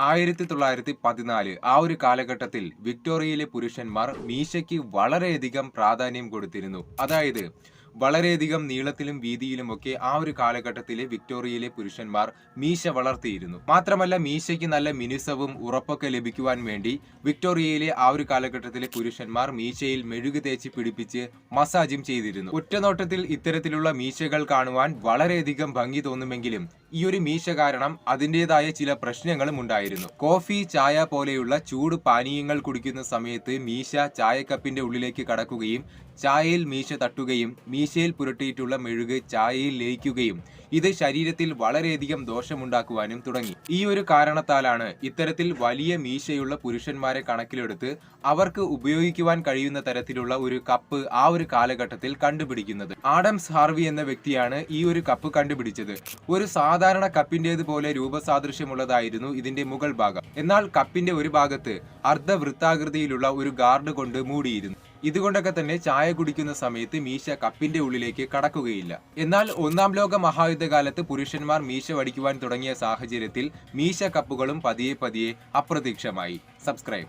1914 ആ ഒരു കാലഘട്ടത്തിൽ വിക്ടോറിയയിലെ പുരുഷന്മാർ മീശയ്ക്ക് വളരെയധികം പ്രാധാന്യം കൊടുത്തിരുന്നു. അതായത് വളരെയധികം നീളത്തിലും വീതിയിലുമൊക്കെ ആ ഒരു കാലഘട്ടത്തിലെ വിക്ടോറിയയിലെ പുരുഷന്മാർ മീശ വളർത്തിയിരുന്നു. മാത്രമല്ല മീശയ്ക്ക് നല്ല മിനുസവും ഉറപ്പൊക്കെ ലഭിക്കുവാൻ വേണ്ടി വിക്ടോറിയയിലെ ആ ഒരു കാലഘട്ടത്തിലെ പുരുഷന്മാർ മീശയിൽ മെഴുക് തേച്ച് പിടിപ്പിച്ച് മസാജും ചെയ്തിരുന്നു. ഒറ്റനോട്ടത്തിൽ ഇത്തരത്തിലുള്ള മീശകൾ കാണുവാൻ വളരെയധികം ഭംഗി തോന്നുമെങ്കിലും ഈ ഒരു മീശ കാരണം അതിൻ്റെതായ ചില പ്രശ്നങ്ങളും ഉണ്ടായിരുന്നു. കോഫി, ചായ പോലെയുള്ള ചൂട് പാനീയങ്ങൾ കുടിക്കുന്ന സമയത്ത് മീശ ചായക്കപ്പിന്റെ ഉള്ളിലേക്ക് കടക്കുകയും ചായയിൽ മീശ തട്ടുകയും മീശയിൽ പുരട്ടിയിട്ടുള്ള മെഴുക് ചായയിൽ ലയിക്കുകയും ഇത് ശരീരത്തിൽ വളരെയധികം ദോഷമുണ്ടാക്കുവാനും തുടങ്ങി. ഈ ഒരു കാരണത്താലാണ് ഇത്തരത്തിൽ വലിയ മീശയുള്ള പുരുഷന്മാരെ കണക്കിലെടുത്ത് അവർക്ക് ഉപയോഗിക്കുവാൻ കഴിയുന്ന തരത്തിലുള്ള ഒരു കപ്പ് ആ ഒരു കാലഘട്ടത്തിൽ കണ്ടുപിടിക്കുന്നത്. ആഡംസ് ഹാർവി എന്ന വ്യക്തിയാണ് ഈ ഒരു കപ്പ് കണ്ടുപിടിച്ചത്. ഒരു സാധാരണ കപ്പിന്റേതുപോലെ രൂപസാദൃശ്യമുള്ളതായിരുന്നു ഇതിന്റെ മുകൾ ഭാഗം. എന്നാൽ കപ്പിന്റെ ഒരു ഭാഗത്ത് അർദ്ധവൃത്താകൃതിയിലുള്ള ഒരു ഗാർഡ് കൊണ്ട് മൂടിയിരുന്നു. ഇതുകൊണ്ടൊക്കെ തന്നെ ചായ കുടിക്കുന്ന സമയത്ത് മീശ കപ്പിന്റെ ഉള്ളിലേക്ക് കടക്കുകയില്ല. എന്നാൽ ഒന്നാം ലോക മഹായുദ്ധകാലത്ത് പുരുഷന്മാർ മീശ വടിക്കുവാൻ തുടങ്ങിയ സാഹചര്യത്തിൽ മീശ കപ്പുകളും പതിയെ പതിയെ അപ്രത്യക്ഷമായി. സബ്സ്ക്രൈബ്.